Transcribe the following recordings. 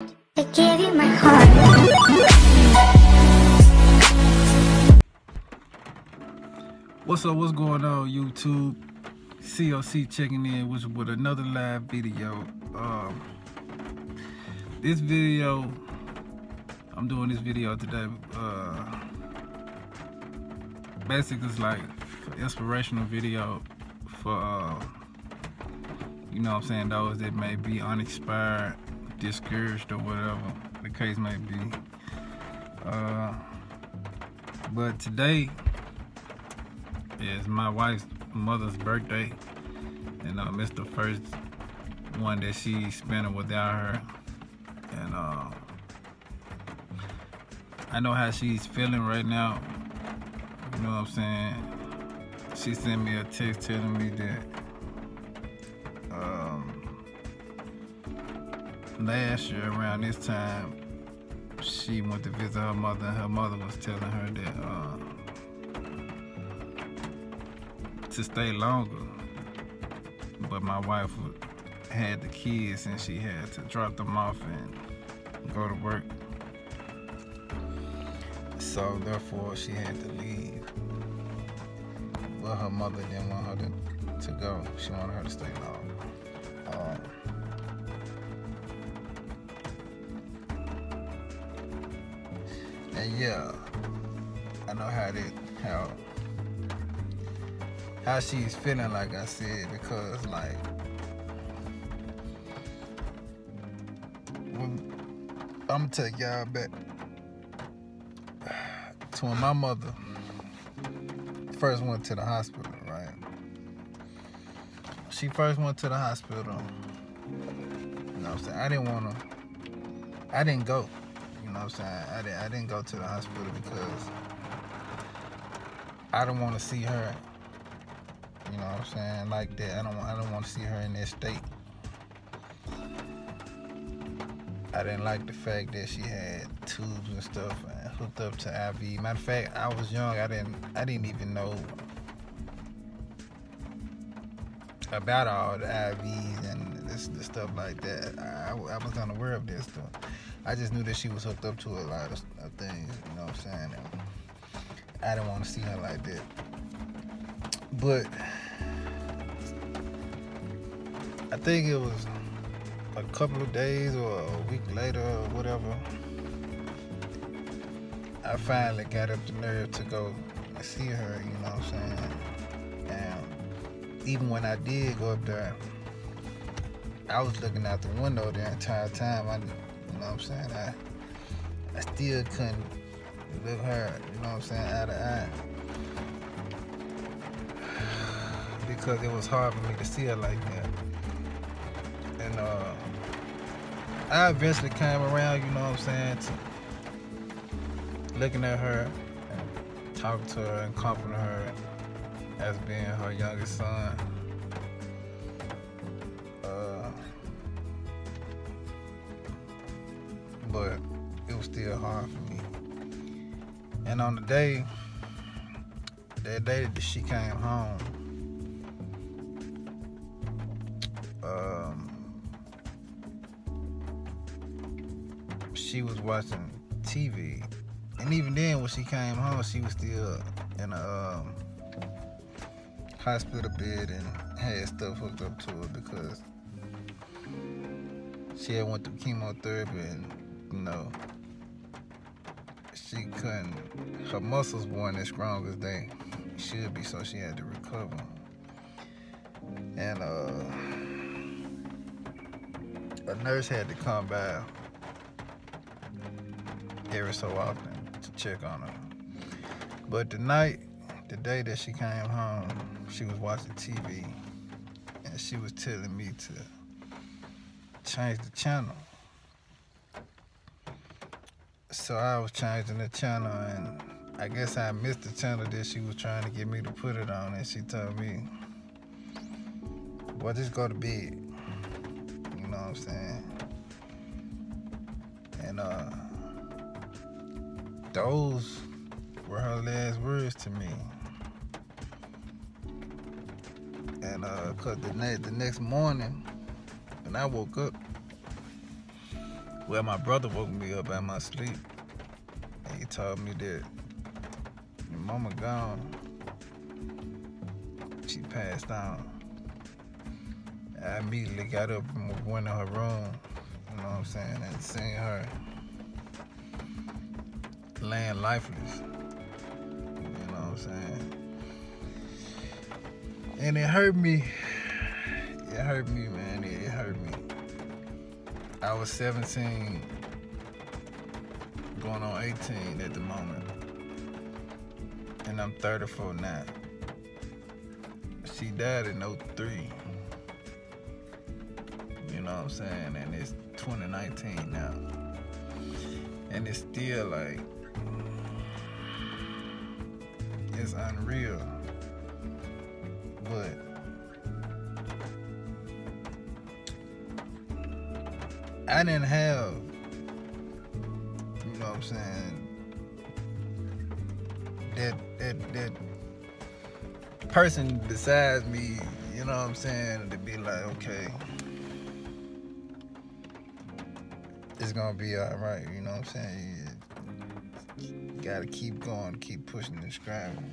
I gave you my heart. What's up? What's going on, YouTube? COC checking in with another live video. This video, I'm doing this video today. Basically, it's like an inspirational video for you know what I'm saying, those that may be uninspired, discouraged, or whatever the case may be. But today is my wife's mother's birthday, and it's the first one that she's spending without her. And I know how she's feeling right now. You know what I'm saying? She sent me a text telling me that last year around this time she went to visit her mother, and her mother was telling her that to stay longer, but my wife had the kids and she had to drop them off and go to work, so therefore she had to leave. But her mother didn't want her to go. She wanted her to stay longer. And yeah, I know how she's feeling, like I said, because like I'm gonna take y'all back to when my mother first went to the hospital, right? She first went to the hospital. You know what I'm saying? I didn't go. You know what I'm saying? I didn't go to the hospital because I don't want to see her. You know what I'm saying? Like that. I don't want to see her in that state. I didn't like the fact that she had tubes and stuff and hooked up to IV. Matter of fact, I was young. I didn't even know about all the IVs and the stuff like that. I was unaware of this stuff. I just knew that she was hooked up to a lot of things. You know what I'm saying? And I didn't want to see her like that. But I think it was a couple of days or a week later or whatever, I finally got up the nerve to go and see her, you know what I'm saying? And even when I did go up there, I was looking out the window the entire time. You know what I'm saying? I still couldn't look her, you know what I'm saying, eye to eye. Because it was hard for me to see her like that. And I eventually came around, you know what I'm saying, to looking at her and talking to her and comforting her as being her youngest son. But it was still hard for me. And on that day that she came home, she was watching TV, and even then when she came home, she was still in a hospital bed and had stuff hooked up to her because she had went through chemotherapy, and you know, she couldn't, her muscles weren't as strong as they should be, so she had to recover. And a nurse had to come by every so often to check on her. But the day that she came home, she was watching TV and she was telling me to change the channel. So I was changing the channel, and I guess I missed the channel that she was trying to get me to put it on, and she told me, "Well, just go to bed." You know what I'm saying? And those were her last words to me. And cause the next morning when I woke up, Well, my brother woke me up out my sleep. And he told me that your mama gone. She passed on. I immediately got up and went in her room, you know what I'm saying, and seen her laying lifeless, you know what I'm saying. And it hurt me. It hurt me, man. It hurt me. I was 17, going on 18 at the moment, and I'm 34 now. She died in 03. You know what I'm saying? And it's 2019 now. And it's still like, it's unreal. But I didn't have, you know what I'm saying, that person besides me, you know what I'm saying, to be like, okay, it's gonna be all right, you know what I'm saying? You gotta keep going, keep pushing and scrambling.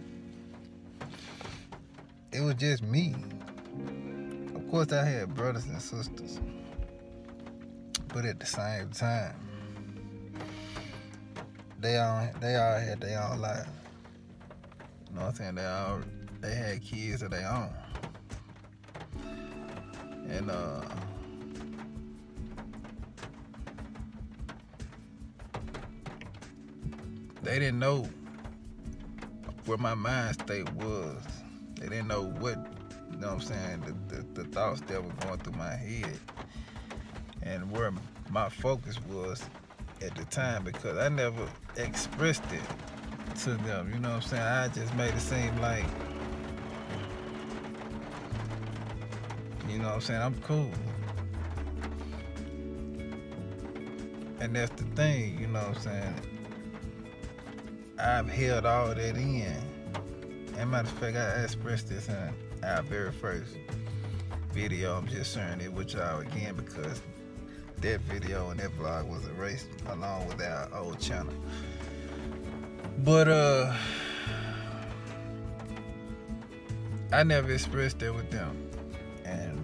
It was just me. Of course, I had brothers and sisters, but at the same time, they all had their own life. You know what I'm saying? They had kids of their own, and they didn't know where my mind state was. They didn't know what, you know what I'm saying, the thoughts that were going through my head and where my focus was at the time, because I never expressed it to them, you know what I'm saying? I just made it seem like, you know what I'm saying, I'm cool. And that's the thing, you know what I'm saying? I've held all that in. As a matter of fact, I expressed this in our very first video. I'm just sharing it with y'all again because that video and that vlog was erased along with our old channel. But I never expressed that with them. And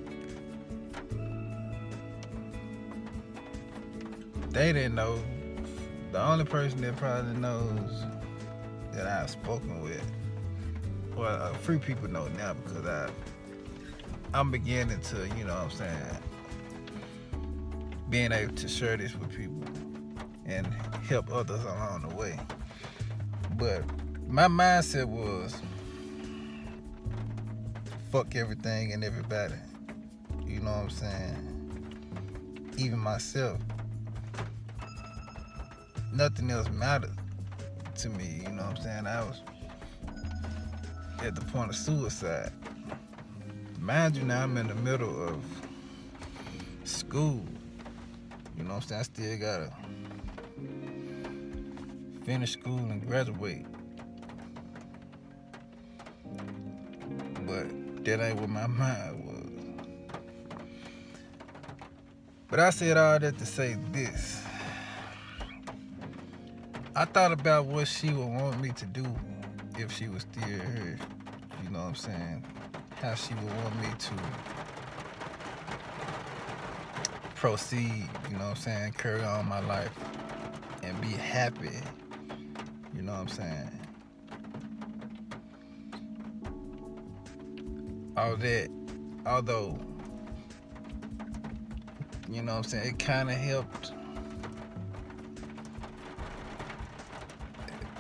they didn't know. The only person that probably knows that I've spoken with, well, a few people know now because I'm beginning to, you know what I'm saying, being able to share this with people and help others along the way. But my mindset was, fuck everything and everybody. You know what I'm saying? Even myself. Nothing else mattered to me, you know what I'm saying? I was at the point of suicide. Mind you, now I'm in the middle of school. You know what I'm saying? I still gotta finish school and graduate. But that ain't what my mind was. But I said all that to say this. I thought about what she would want me to do if she was still here. You know what I'm saying? How she would want me to proceed, you know what I'm saying? Carry on my life and be happy. You know what I'm saying? All that, although, you know what I'm saying, it kind of helped,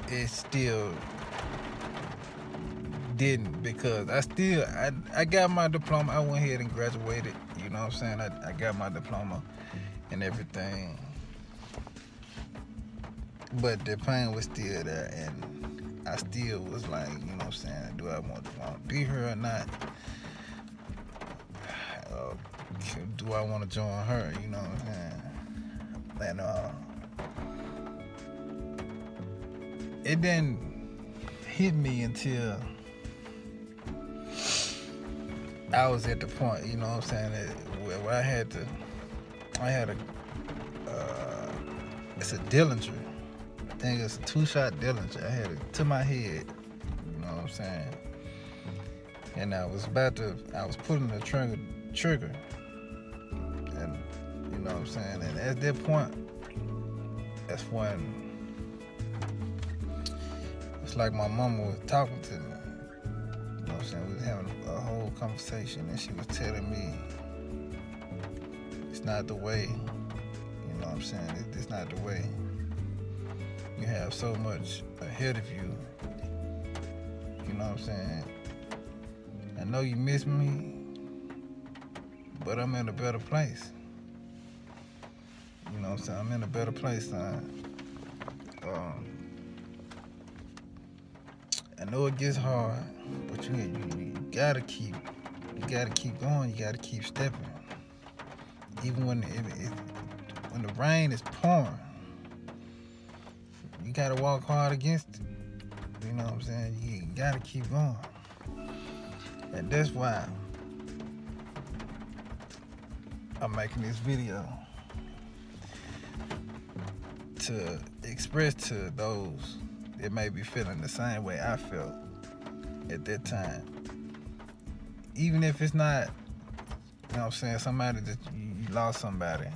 it still didn't, because I got my diploma. I went ahead and graduated, you know what I'm saying? I got my diploma and everything, but the pain was still there, and I still was like, you know what I'm saying, do I want to be here or not? Do I want to join her, you know what I'm saying? And it didn't hit me until I was at the point, you know what I'm saying, where I had a it's a Dillinger. I think it's a 2-shot Dillinger. I had it to my head. You know what I'm saying? And I was pulling the trigger. And you know what I'm saying? And at that point, that's when it's like my mama was talking to me. You know what I'm saying? We was having a whole conversation, and she was telling me it's not the way. You know what I'm saying? It's not the way. You have so much ahead of you. You know what I'm saying? I know you miss me, but I'm in a better place. You know what I'm saying? I'm in a better place, son. I know it gets hard, but you gotta keep going. You gotta keep stepping. Even when the rain is pouring, you gotta walk hard against it. You know what I'm saying? You gotta keep going. And that's why I'm making this video, to express to those that may be feeling the same way I felt at that time. Even if it's not, you know what I'm saying, somebody that you lost somebody.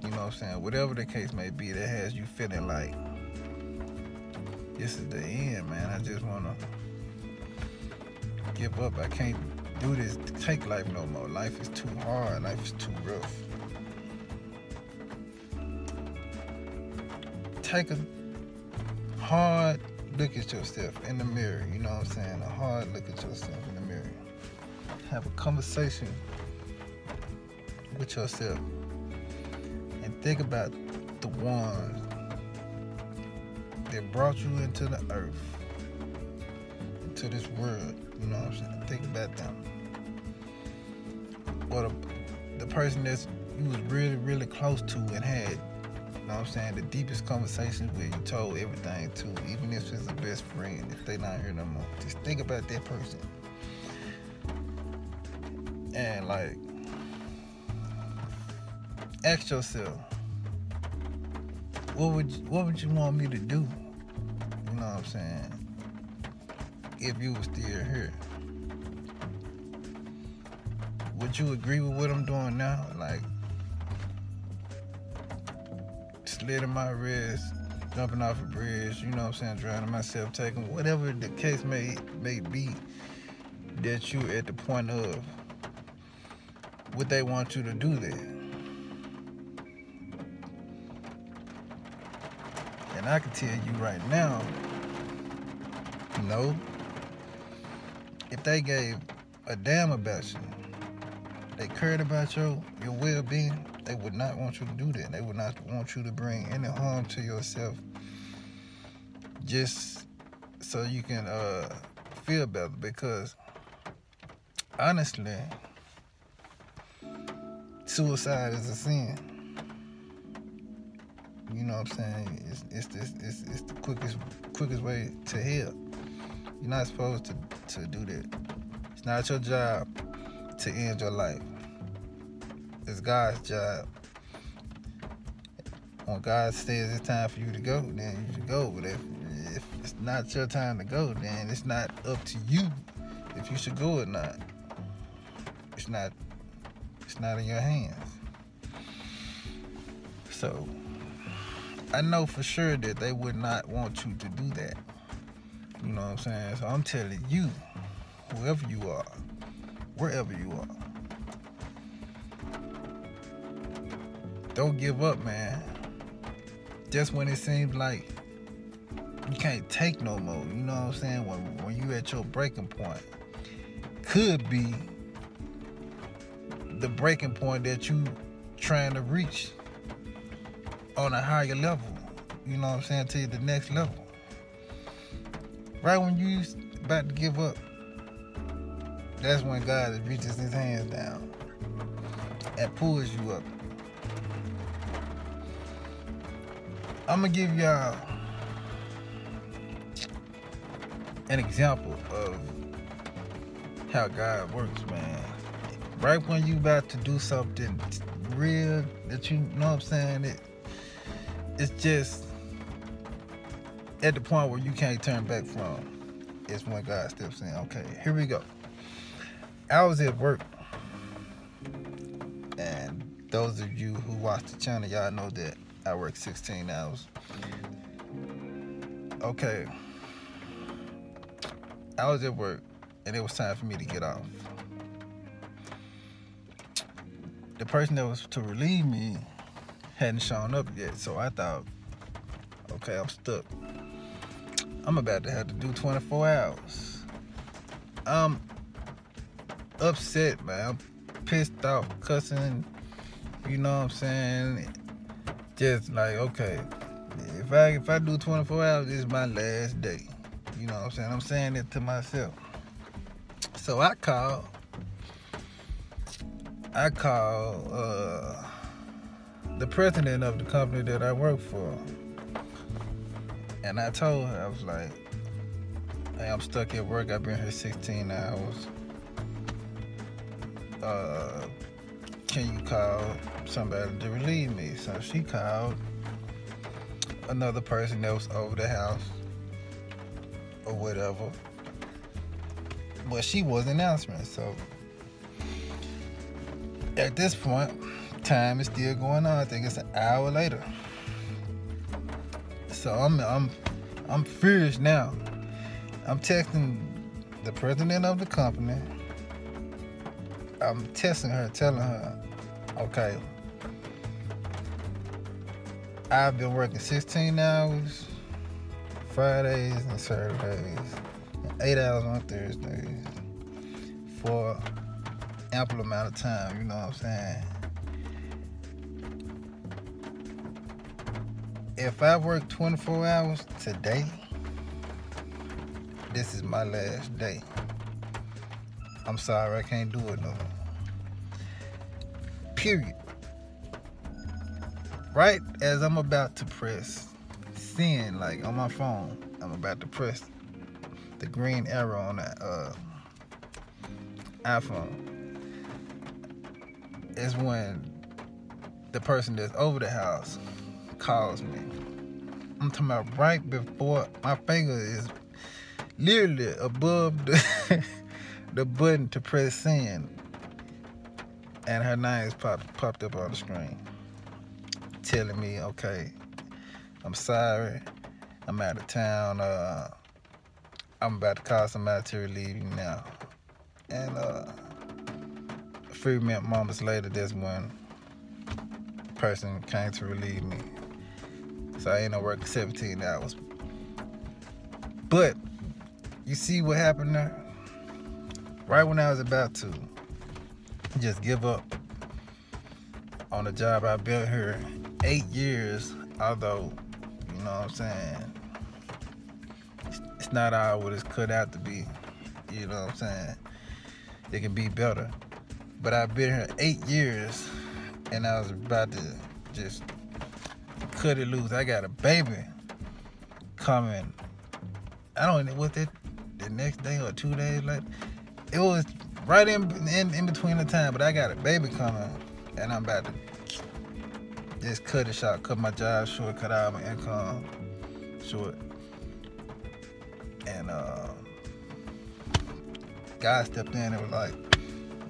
You know what I'm saying? Whatever the case may be that has you feeling like this is the end, man. I just wanna give up. I can't do this, take life no more. Life is too hard. Life is too rough. Take a hard look at yourself in the mirror. You know what I'm saying? A hard look at yourself in the mirror. Have a conversation with yourself and think about the ones that brought you into the earth, into this world. You know what I'm saying? Think about them. Or the person that you was really, really close to and had, you know what I'm saying, the deepest conversations with, you told everything to, even if it's a best friend, if they not here no more. Just think about that person. And like, ask yourself, what would you want me to do? You know what I'm saying? If you were still here, would you agree with what I'm doing now? Like, slitting my wrist, jumping off a bridge, you know what I'm saying, drowning myself, taking whatever the case may be, that you at the point of, would they want you to do that? And I can tell you right now, no. If they gave a damn about you, they cared about your well-being, they would not want you to do that. They would not want you to bring any harm to yourself just so you can feel better. Because honestly, suicide is a sin. You know what I'm saying? It's the quickest way to hell. You're not supposed to do that. It's not your job to end your life. It's God's job. When God says it's time for you to go, then you should go. But if it's not your time to go, then it's not up to you if you should go or not. It's not in your hands. So I know for sure that they would not want you to do that. You know what I'm saying? So I'm telling you, whoever you are, wherever you are, don't give up, man. Just when it seems like you can't take no more, you know what I'm saying? When you at your breaking point, could be the breaking point that you trying to reach on a higher level, you know what I'm saying, to the next level. Right when you about to give up, that's when God reaches his hands down and pulls you up. I'm gonna give y'all an example of how God works, man. Right when you about to do something real, that you know what I'm saying, it's just at the point where you can't turn back from. It's when God steps in. Okay, here we go. I was at work, and those of you who watch the channel, y'all know that I work 16 hours. Okay, I was at work, and it was time for me to get off. The person that was to relieve me hadn't shown up yet, so I thought, okay, I'm stuck. I'm about to have to do 24 hours. I'm upset, man. I'm pissed off, cussing, you know what I'm saying? Just like, okay, if I do 24 hours, this is my last day. You know what I'm saying? I'm saying it to myself. So I called the president of the company that I work for. And I told her, I was like, hey, I'm stuck at work. I've been here 16 hours. Can you call somebody to relieve me? So she called another person that was over the house or whatever. But she wasn't answering. So at this point, time is still going on. I think it's an hour later. So I'm furious now. I'm texting the president of the company. I'm texting her, telling her, okay, I've been working 16 hours, Fridays and Saturdays, 8 hours on Thursdays for ample amount of time, you know what I'm saying? If I work 24 hours today, this is my last day. I'm sorry, I can't do it no more. Period. Right as I'm about to press send, like on my phone, I'm about to press the green arrow on that iPhone. It's when the person that's over the house calls me. I'm talking about right before my finger is literally above the button to press send, and her name is popped up on the screen, telling me, okay, I'm sorry, I'm out of town, I'm about to call somebody to relieve you now. And a few moments later, that's when the person came to relieve me. So I ended up working 17 hours. But you see what happened there? Right when I was about to just give up on the job, I've been here 8 years, although, you know what I'm saying, it's not all what it's cut out to be, you know what I'm saying? It can be better. But I've been here 8 years, and I was about to just cut it loose. I got a baby coming. I don't know what the next day or 2 days later. It was right in between the time, but I got a baby coming, and I'm about to just cut it short, cut my job short, cut out my income short. And God stepped in and was like,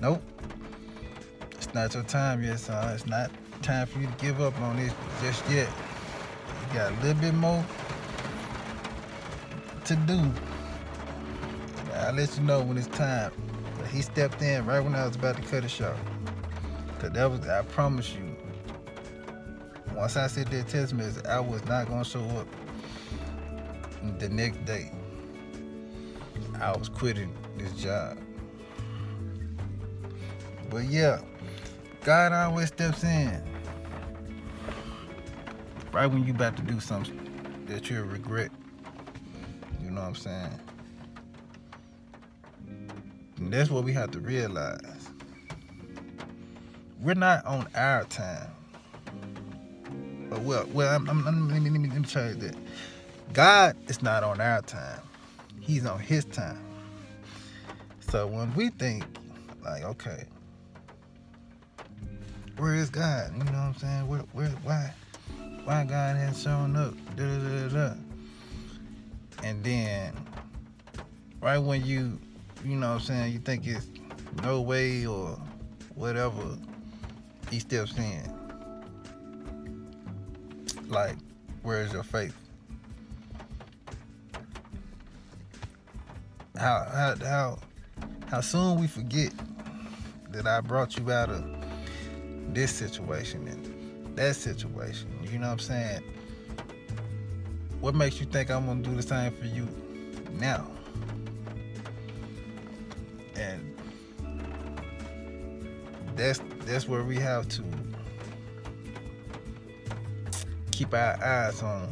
nope, it's not your time yet, son. It's not time for you to give up on this just yet. You got a little bit more to do. I'll let you know when it's time. But he stepped in right when I was about to cut it short. Cause that was, I promise you, once I sent that text message, I was not gonna show up the next day. I was quitting this job. But yeah, God always steps in right when you about to do something that you'll regret. You know what I'm saying? And that's what we have to realize. We're not on our time. Well, let me change that. God is not on our time. He's on his time. So when we think, like, okay, where is God? You know what I'm saying? Why God hasn't shown up? And then, right when you know what I'm saying, you think it's no way or whatever, he steps in. Like, where is your faith? How soon we forget that I brought you out of this situation and that situation. You know what I'm saying? What makes you think I'm gonna do the same for you now? And that's where we have to keep our eyes on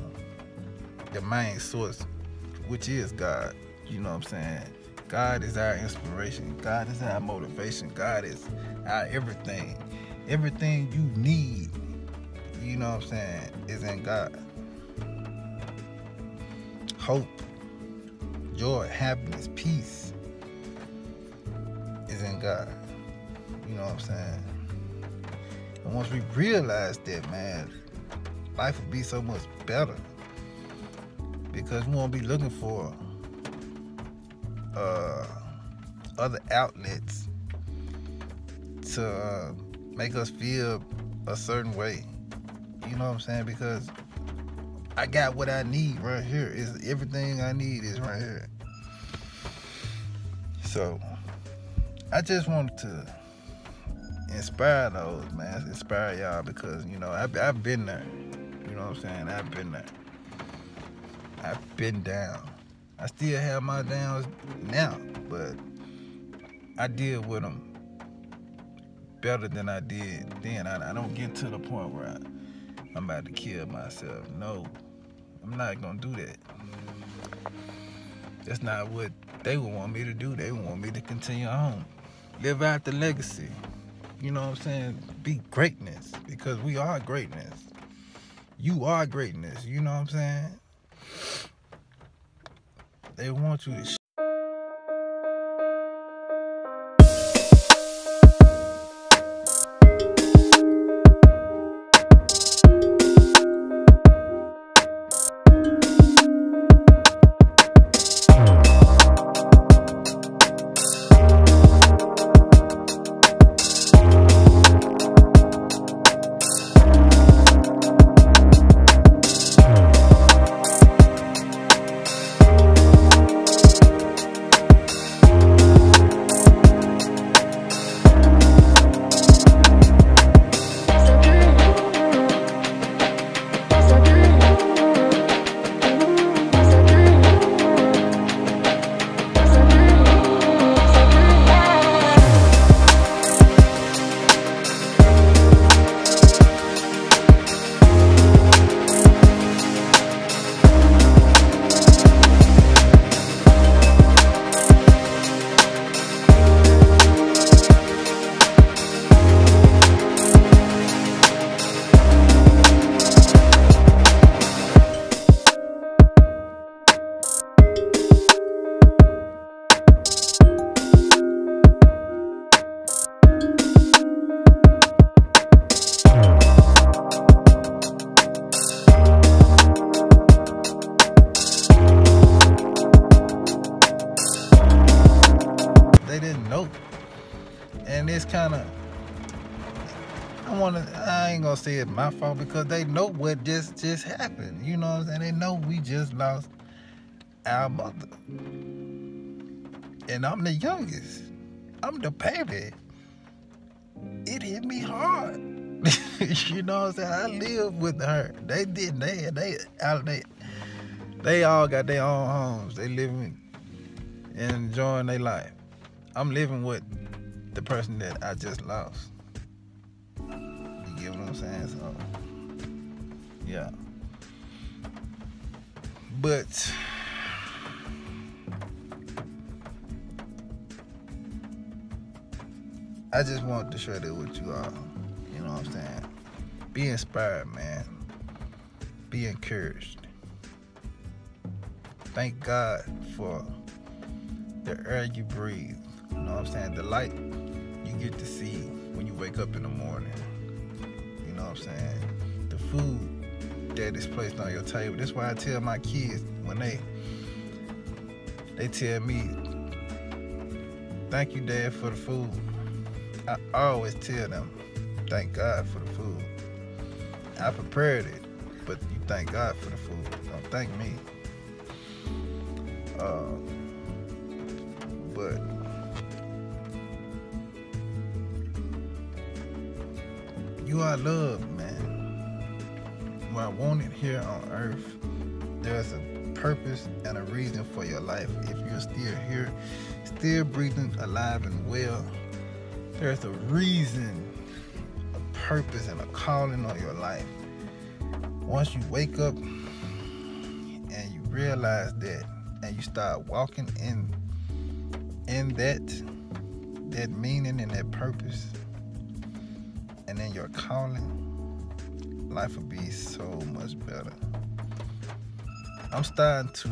the main source, which is God. You know what I'm saying? God is our inspiration. God is our motivation. God is our everything. Everything you need, you know what I'm saying, is in God. Hope, joy, happiness, peace is in God. You know what I'm saying? And once we realize that, man, life will be so much better, because we won't be looking for other outlets to make us feel a certain way. You know what I'm saying? Because I got what I need right here. Is everything I need is right here. So I just wanted to inspire those, man. Inspire y'all, because, you know, I've been there. You know what I'm saying? I've been there. I've been down. I still have my downs now, but I deal with them better than I did then. I don't get to the point where I'm about to kill myself. No, I'm not gonna do that. That's not what they would want me to do. They want me to continue on, live out the legacy. You know what I'm saying? Be greatness, because we are greatness. You are greatness. You know what I'm saying? They want you to it's kind of, I ain't gonna say it's my fault, because they know what just happened. You know what I'm saying? They know we just lost our mother. And I'm the youngest. I'm the baby. It hit me hard. You know what I'm saying? I live with her. They did. They all got their own homes. They living and enjoying their life. I'm living with the person that I just lost. You get what I'm saying? So, yeah. But I just wanted to share that with you all. You know what I'm saying? Be inspired, man. Be encouraged. Thank God for the air you breathe. You know what I'm saying? The light you get to see when you wake up in the morning. you know what I'm saying? The food that is placed on your table. That's why I tell my kids when they tell me, thank you, Dad, for the food. I always tell them, thank God for the food. I prepared it, but you thank God for the food. Don't thank me. But you are loved, man. You are wanted here on earth. There's a purpose and a reason for your life. If you're still here, still breathing, alive and well, there's a reason, a purpose, and a calling on your life. Once you wake up and you realize that, and you start walking in that meaning and that purpose, and then your calling, life will be so much better. I'm starting to,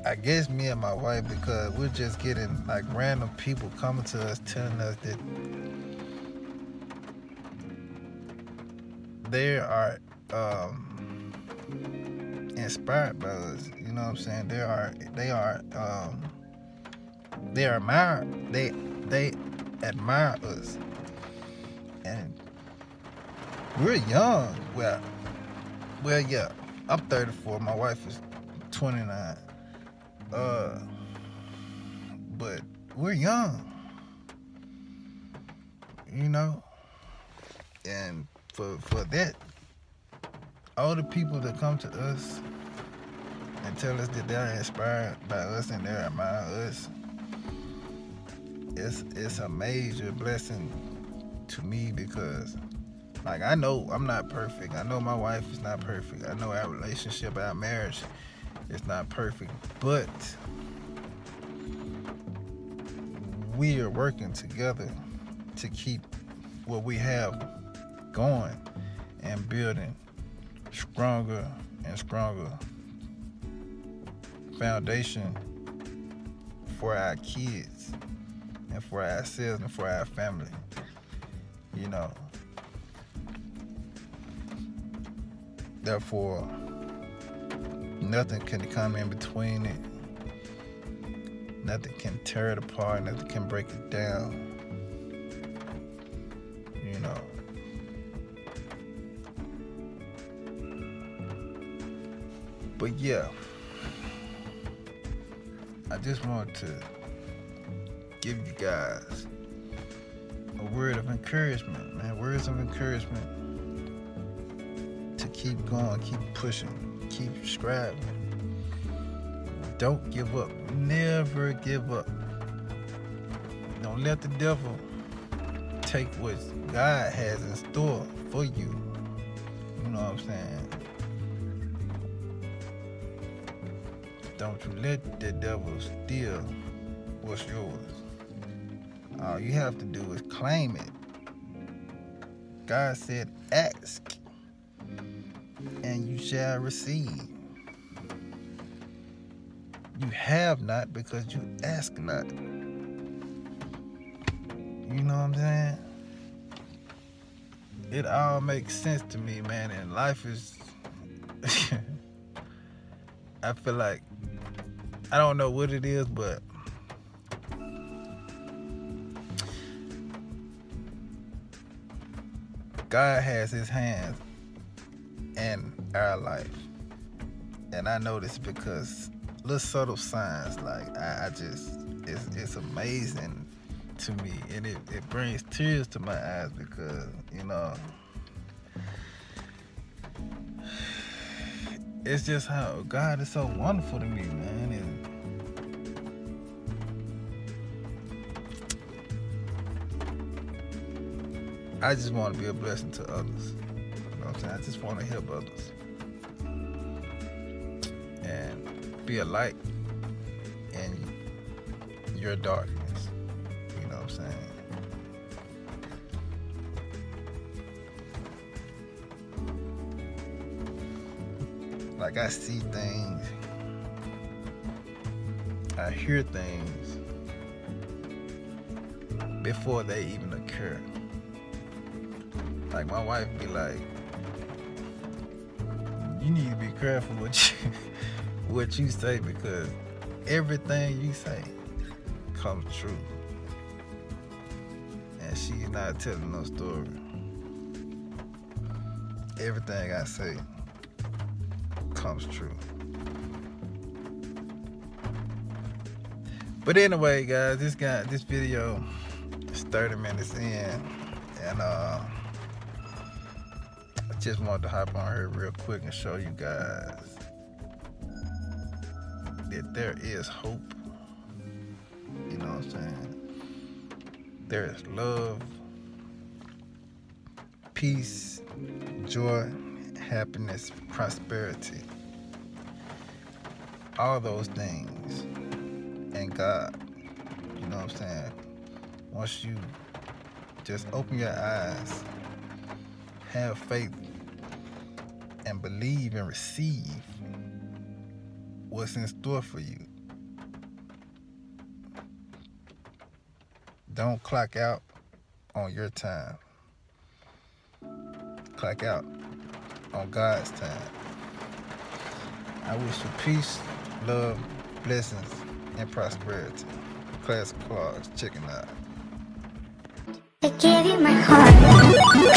I guess me and my wife, because we're just getting like random people coming to us telling us that they are inspired by us. You know what I'm saying? They admire us. And we're young. Well, yeah. I'm 34. My wife is 29. But we're young. You know? And for that, all the people that come to us and tell us that they're inspired by us and they admire us, it's a major blessing to me, because like, I know I'm not perfect. I know my wife is not perfect. I know our relationship, our marriage is not perfect, but we are working together to keep what we have going and building stronger and stronger foundation for our kids and for ourselves and for our family. You know, therefore nothing can come in between it. Nothing can tear it apart, nothing can break it down. You know, but yeah, I just want to give you guys a word of encouragement, man. Words of encouragement to keep going, keep pushing, keep striving. Don't give up. Never give up. Don't let the devil take what God has in store for you. You know what I'm saying? Don't you let the devil steal what's yours. All you have to do is claim it. God said, ask, and you shall receive. You have not because you ask not. You know what I'm saying? It all makes sense to me, man, and life is... I feel like, I don't know what it is, but God has his hands in our life. And I know this because little subtle signs, like I just, it's amazing to me, and it brings tears to my eyes, because, you know, it's just how God is so wonderful to me, man. And I just want to be a blessing to others. You know what I'm saying? I just want to help others and be a light in your darkness. You know what I'm saying? Like, I see things, I hear things before they even occur. Like my wife be like, you need to be careful what you say, because everything you say comes true. And she's not telling no story. Everything I say comes true. But anyway, guys, this video is 30 minutes in, and I just wanted to hop on here real quick and show you guys that there is hope. You know what I'm saying? There is love, peace, joy, happiness, prosperity. All those things. And God. You know what I'm saying? Once you just open your eyes, have faith, and believe and receive what's in store for you. Don't clock out on your time. Clock out on God's time. I wish you peace, love, blessings, and prosperity. Classic Claus, chicken out. I give you my heart.